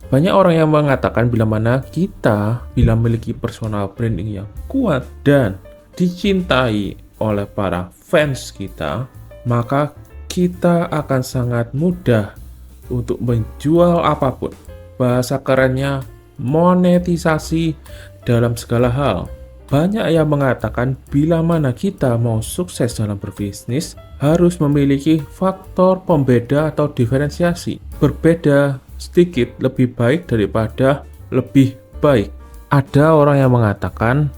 Banyak orang yang mengatakan bila mana kita bila memiliki personal branding yang kuat dan dicintai oleh para fans kita, maka kita akan sangat mudah untuk menjual apapun. Bahasa kerennya monetisasi dalam segala hal. Banyak yang mengatakan bila mana kita mau sukses dalam berbisnis harus memiliki faktor pembeda atau diferensiasi. Berbeda sedikit lebih baik daripada lebih baik. Ada orang yang mengatakan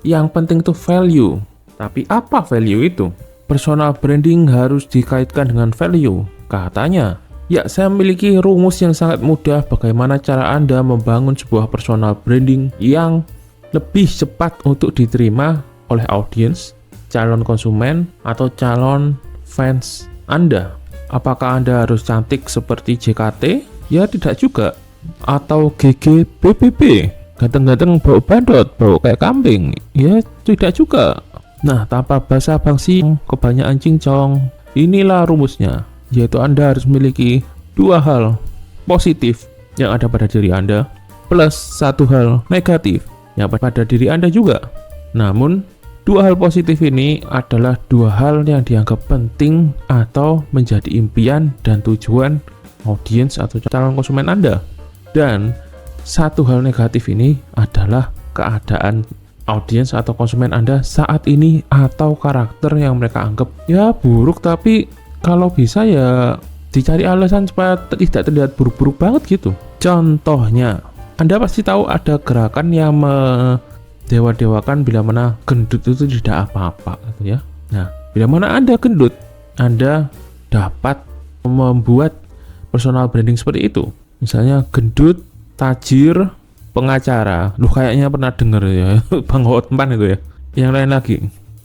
yang penting itu value. Tapi apa value itu? Personal branding harus dikaitkan dengan value. Katanya, ya saya memiliki rumus yang sangat mudah bagaimana cara Anda membangun sebuah personal branding yang lebih cepat untuk diterima oleh audiens, calon konsumen, atau calon fans Anda. Apakah Anda harus cantik seperti JKT? Ya tidak juga. Atau GGBBB, ganteng-ganteng bau bandot, bau kayak kambing? Ya tidak juga. Nah, tanpa basa basi, kebanyakan cincong. Inilah rumusnya, yaitu Anda harus memiliki dua hal positif yang ada pada diri Anda, plus satu hal negatif yang pada diri Anda juga. Namun, dua hal positif ini adalah dua hal yang dianggap penting atau menjadi impian dan tujuan audiens atau calon konsumen Anda. Dan satu hal negatif ini adalah keadaan audiens atau konsumen Anda saat ini atau karakter yang mereka anggap ya buruk, tapi kalau bisa ya dicari alasan supaya tidak terlihat buruk-buruk banget gitu. Contohnya, Anda pasti tahu ada gerakan yang mendewa-dewakan bila mana gendut itu tidak apa-apa gitu ya. Nah, bila mana Anda gendut, Anda dapat membuat personal branding seperti itu. Misalnya gendut, tajir, pengacara. Loh, kayaknya pernah dengar ya, Bang Hotman itu ya. Yang lain lagi,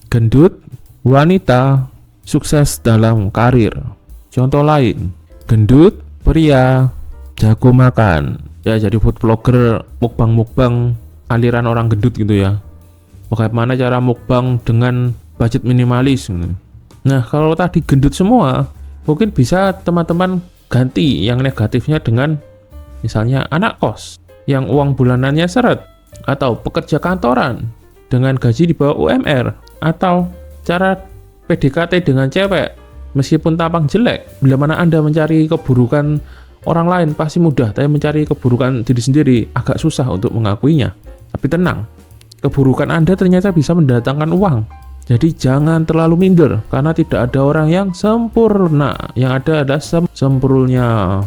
gendut, wanita, sukses dalam karir. Contoh lain, gendut, pria, jago makan. Ya, jadi food vlogger, mukbang aliran orang gendut gitu ya. Bagaimana cara mukbang dengan budget minimalis gitu. Nah, kalau tadi gendut semua, mungkin bisa teman-teman ganti yang negatifnya dengan misalnya anak kos yang uang bulanannya seret, atau pekerja kantoran dengan gaji di bawah UMR, atau cara PDKT dengan cewek meskipun tampang jelek. Bila mana Anda mencari keburukan orang lain pasti mudah, tapi mencari keburukan diri sendiri agak susah untuk mengakuinya. Tapi tenang, keburukan Anda ternyata bisa mendatangkan uang. Jadi jangan terlalu minder, karena tidak ada orang yang sempurna. Yang ada adalah sempurulnya.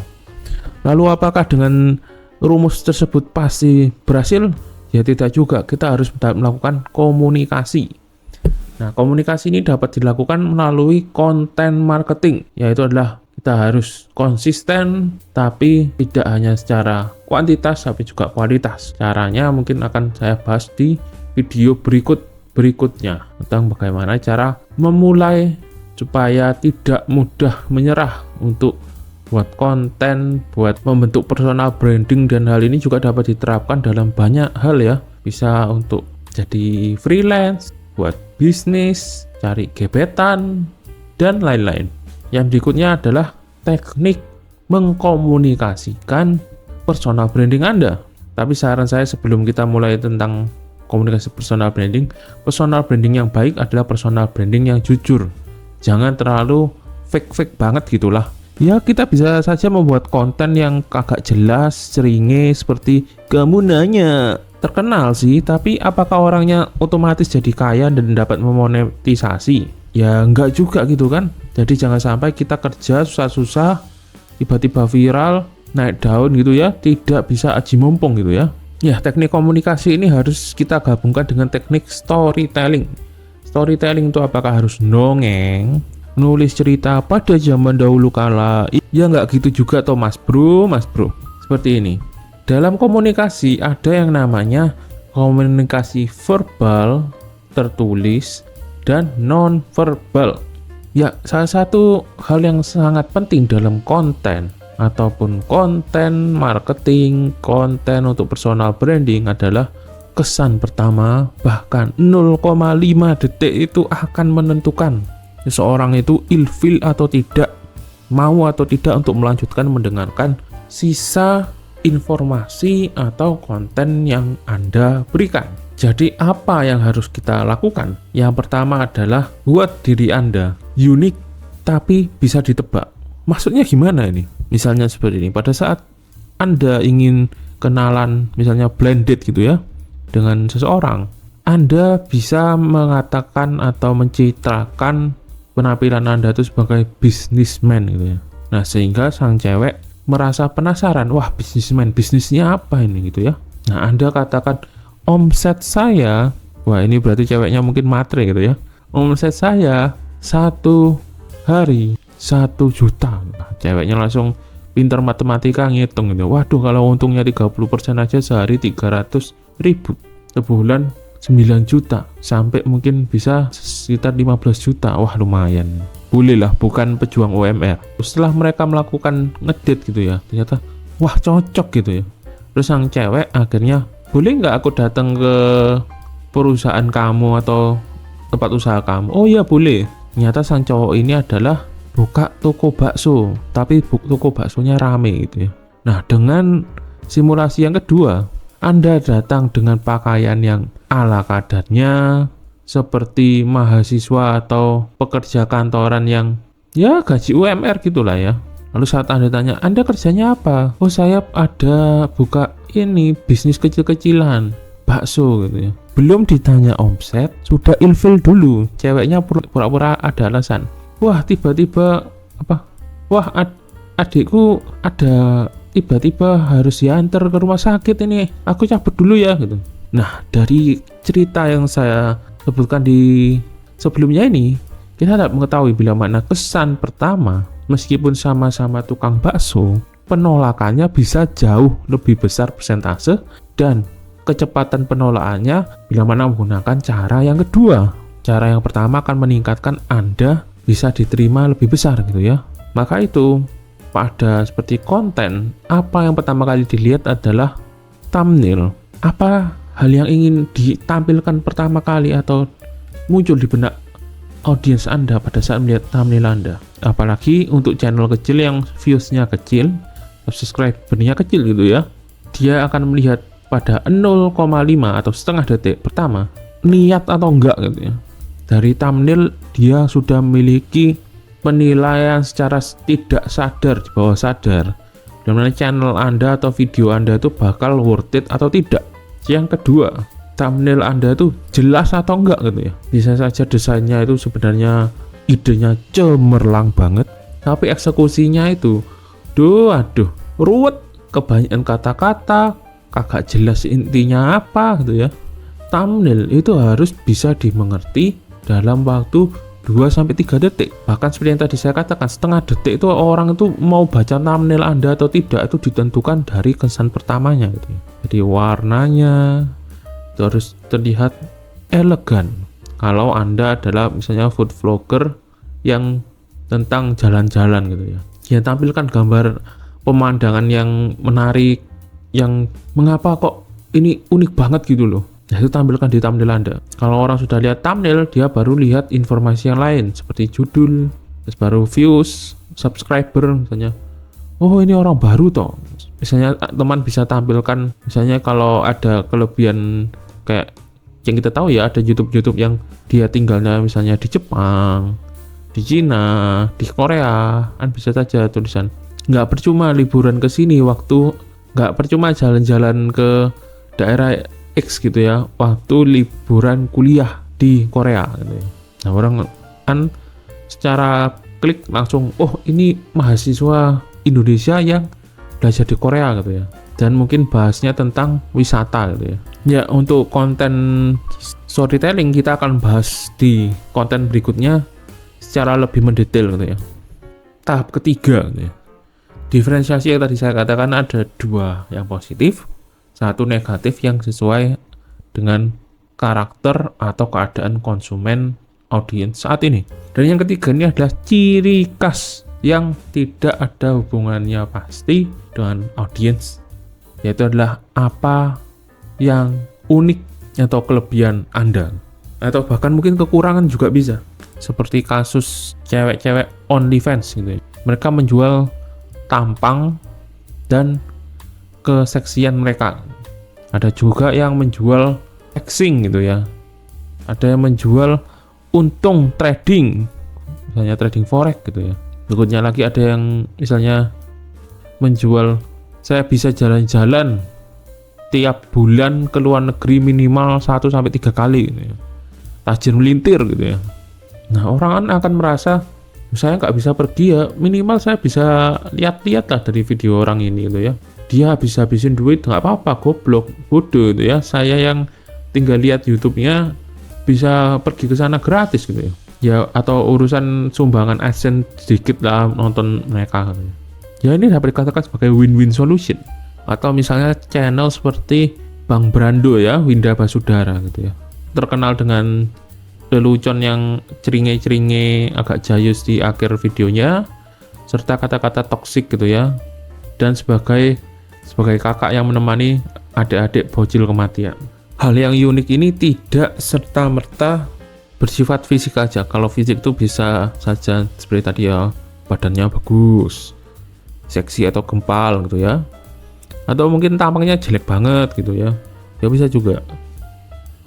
Lalu apakah dengan rumus tersebut pasti berhasil? Ya tidak juga, kita harus melakukan komunikasi. Nah, komunikasi ini dapat dilakukan melalui konten marketing, yaitu adalah kita harus konsisten, tapi tidak hanya secara kuantitas, tapi juga kualitas. Caranya mungkin akan saya bahas di video berikutnya tentang bagaimana cara memulai supaya tidak mudah menyerah untuk buat konten, buat membentuk personal branding, dan hal ini juga dapat diterapkan dalam banyak hal ya. Bisa untuk jadi freelance, buat bisnis, cari gebetan, dan lain-lain. Yang berikutnya adalah teknik mengkomunikasikan personal branding Anda. Tapi saran saya sebelum kita mulai tentang komunikasi personal branding yang baik adalah personal branding yang jujur. Jangan terlalu fake banget gitulah. Ya, kita bisa saja membuat konten yang agak jelas, seringe seperti kamu nanya. Terkenal sih, tapi apakah orangnya otomatis jadi kaya dan dapat memonetisasi? Ya enggak juga gitu kan. Jadi jangan sampai kita kerja susah-susah tiba-tiba viral, naik daun gitu ya, tidak bisa aji mumpung gitu ya. Ya, teknik komunikasi ini harus kita gabungkan dengan teknik storytelling. Storytelling itu apakah harus nongeng, nulis cerita pada zaman dahulu kala? Ya enggak gitu juga toh mas bro. Seperti ini. Dalam komunikasi ada yang namanya komunikasi verbal, tertulis, dan non-verbal. Ya, salah satu hal yang sangat penting dalam konten ataupun konten marketing, konten untuk personal branding adalah kesan pertama, bahkan 0,5 detik itu akan menentukan seseorang itu ilfil atau tidak, mau atau tidak untuk melanjutkan mendengarkan sisa informasi atau konten yang Anda berikan. Jadi apa yang harus kita lakukan? Yang pertama adalah buat diri Anda unik tapi bisa ditebak. Maksudnya gimana ini? Misalnya seperti ini, pada saat Anda ingin kenalan misalnya blind date gitu ya dengan seseorang, Anda bisa mengatakan atau mencitrakan penampilan Anda itu sebagai businessman gitu ya. Nah, sehingga sang cewek merasa penasaran, wah businessman, bisnisnya apa ini gitu ya. Nah, Anda katakan omset saya, wah ini berarti ceweknya mungkin matre gitu ya. Omset saya 1 hari 1 juta. Nah, ceweknya langsung pintar matematika ngitung gitu. Waduh, kalau untungnya 30% aja sehari 300.000. Sebulan 9 juta sampai mungkin bisa sekitar 15 juta. Wah, lumayan. Boleh lah, bukan pejuang UMR. Setelah mereka melakukan ngedate gitu ya, ternyata wah cocok gitu ya. Terus sang cewek akhirnya, boleh nggak aku datang ke perusahaan kamu atau tempat usaha kamu? Oh iya boleh. Ternyata sang cowok ini adalah buka toko bakso, tapi toko baksonya rame gitu ya. Nah, dengan simulasi yang kedua, Anda datang dengan pakaian yang ala kadarnya, seperti mahasiswa atau pekerja kantoran yang ya gaji UMR gitulah ya. Lalu saat Anda tanya, Anda kerjanya apa? Oh, saya ada buka ini bisnis kecil-kecilan, bakso gitu ya. Belum ditanya omset, sudah ilfil dulu. Ceweknya pura-pura ada alasan. Wah, tiba-tiba apa? Wah, adikku ada tiba-tiba harus diantar ke rumah sakit ini. Aku cabut dulu ya gitu. Nah, dari cerita yang saya sebutkan di sebelumnya ini, kita dapat mengetahui bila mana kesan pertama, meskipun sama-sama tukang bakso, penolakannya bisa jauh lebih besar persentase dan kecepatan penolakannya bila mana menggunakan cara yang kedua. Cara yang pertama akan meningkatkan Anda bisa diterima lebih besar gitu ya. Maka itu pada seperti konten, apa yang pertama kali dilihat adalah thumbnail. Apa hal yang ingin ditampilkan pertama kali atau muncul di benak audiens Anda pada saat melihat thumbnail Anda. Apalagi untuk channel kecil yang viewsnya kecil, subscribernya kecil gitu ya, dia akan melihat pada 0,5 atau setengah detik pertama niat atau enggak gitu ya. Dari thumbnail dia sudah memiliki penilaian secara tidak sadar, di bawah sadar, dimana channel Anda atau video Anda itu bakal worth it atau tidak. Yang kedua, thumbnail Anda itu jelas atau enggak gitu ya. Bisa saja desainnya itu sebenarnya idenya cemerlang banget, tapi eksekusinya itu aduh ruwet, kebanyakan kata-kata, kagak jelas intinya apa gitu ya. Thumbnail itu harus bisa dimengerti dalam waktu 2-3 detik. Bahkan seperti yang tadi saya katakan, setengah detik itu orang itu mau baca thumbnail Anda atau tidak itu ditentukan dari kesan pertamanya gitu ya. Jadi warnanya itu harus terlihat elegan. Kalau Anda adalah misalnya food vlogger yang tentang jalan-jalan gitu ya, dia tampilkan gambar pemandangan yang menarik, yang mengapa kok ini unik banget gitu loh. Nah, itu tampilkan di thumbnail Anda. Kalau orang sudah lihat thumbnail, dia baru lihat informasi yang lain seperti judul, terus baru views, subscriber misalnya. Oh, ini orang baru toh. Misalnya teman bisa tampilkan, misalnya kalau ada kelebihan kayak yang kita tahu ya, ada YouTube yang dia tinggalnya misalnya di Jepang, di Cina, di Korea, kan bisa saja tulisan nggak percuma liburan ke sini waktu, nggak percuma jalan-jalan ke daerah X gitu ya, waktu liburan kuliah di Korea gitu ya. Nah, orang kan secara klik langsung, oh ini mahasiswa Indonesia yang belajar di Korea gitu ya, dan mungkin bahasnya tentang wisata gitu ya. Ya, untuk konten storytelling kita akan bahas di konten berikutnya secara lebih mendetail gitu ya. Tahap ketiga gitu ya. Diferensiasi yang tadi saya katakan ada 2, yang positif, 1 negatif yang sesuai dengan karakter atau keadaan konsumen audiens saat ini. Dan yang ketiga ini adalah ciri khas yang tidak ada hubungannya pasti dengan audiens, yaitu adalah apa yang unik atau kelebihan Anda, atau bahkan mungkin kekurangan juga bisa. Seperti kasus cewek-cewek OnlyFans gitu ya. Mereka menjual tampang dan keseksian mereka. Ada juga yang menjual flexing gitu ya. Ada yang menjual untung trading, misalnya trading forex gitu ya. Berikutnya lagi ada yang misalnya menjual saya bisa jalan-jalan tiap bulan ke luar negeri minimal 1-3 kali gitu ya. Tajir melintir gitu ya. Nah, orang akan merasa saya nggak bisa pergi ya, minimal saya bisa lihat-lihat lah dari video orang ini gitu ya. Dia habis-habisin duit nggak apa-apa, goblok, bodoh gitu ya. Saya yang tinggal lihat YouTube-nya bisa pergi ke sana gratis gitu ya. Ya, atau urusan sumbangan AdSense sedikit lah nonton mereka gitu. Ya, ini dapat dikatakan sebagai win-win solution. Atau misalnya channel seperti Bang Brando ya, Winda Basudara gitu ya. Terkenal dengan lelucon yang ceringe-ceringe agak jayus di akhir videonya, serta kata-kata toksik gitu ya, dan sebagai kakak yang menemani adik-adik bocil kematian. Hal yang unik ini tidak serta-merta bersifat fisik aja. Kalau fisik itu bisa saja seperti tadi ya, badannya bagus, seksi atau gempal gitu ya, atau mungkin tampangnya jelek banget gitu ya, ya bisa juga,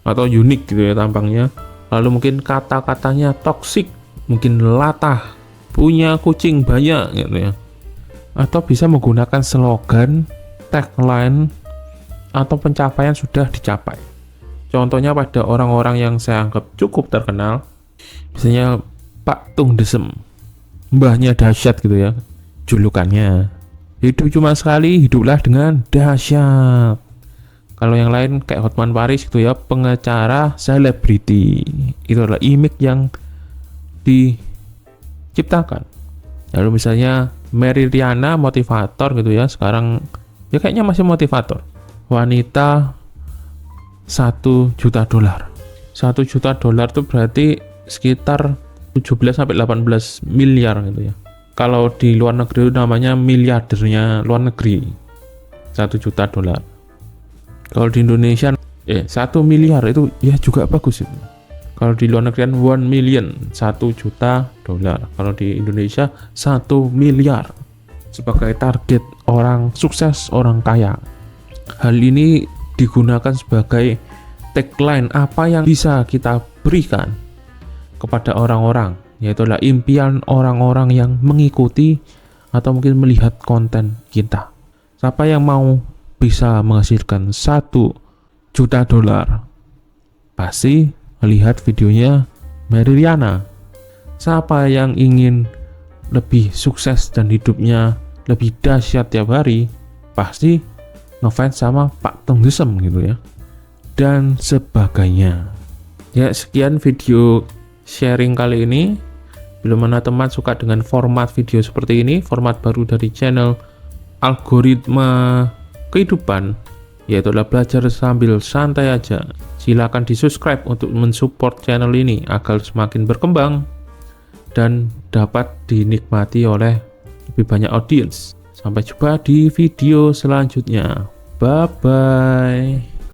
atau unik gitu ya tampangnya. Lalu mungkin kata-katanya toksik, mungkin latah, punya kucing banyak gitu ya. Atau bisa menggunakan slogan, tagline, atau pencapaian sudah dicapai. Contohnya pada orang-orang yang saya anggap cukup terkenal, misalnya Pak Tung Desem, mbahnya dahsyat gitu ya, julukannya. Hidup cuma sekali, hiduplah dengan dahsyat. Kalau yang lain kayak Hotman Paris gitu ya, pengacara selebriti. Itu adalah image yang diciptakan. Lalu misalnya Mary Riana, motivator gitu ya. Sekarang ya kayaknya masih motivator. Wanita 1 juta dolar. 1 juta dolar itu berarti sekitar 17-18 miliar gitu ya. Kalau di luar negeri itu namanya miliardernya luar negeri. 1 juta dolar. Kalau di Indonesia 1 miliar itu ya juga bagus itu. Kalau di luar negeri 1 million, 1 juta dolar. Kalau di Indonesia 1 miliar sebagai target orang sukses, orang kaya. Hal ini digunakan sebagai tagline apa yang bisa kita berikan kepada orang-orang, yaitu adalah impian orang-orang yang mengikuti atau mungkin melihat konten kita. Siapa yang mau bisa menghasilkan 1 juta dolar pasti melihat videonya Mary Riana. Siapa yang ingin lebih sukses dan hidupnya lebih dahsyat tiap hari pasti ngefans sama Pak Tung Desem gitu ya, dan sebagainya. Ya, sekian video sharing kali ini. Bila mana teman suka dengan format video seperti ini, format baru dari channel Algoritma Kehidupan, yaitu adalah belajar sambil santai aja, silakan di subscribe untuk mensupport channel ini agar semakin berkembang dan dapat dinikmati oleh lebih banyak audiens. Sampai jumpa di video selanjutnya. Bye bye.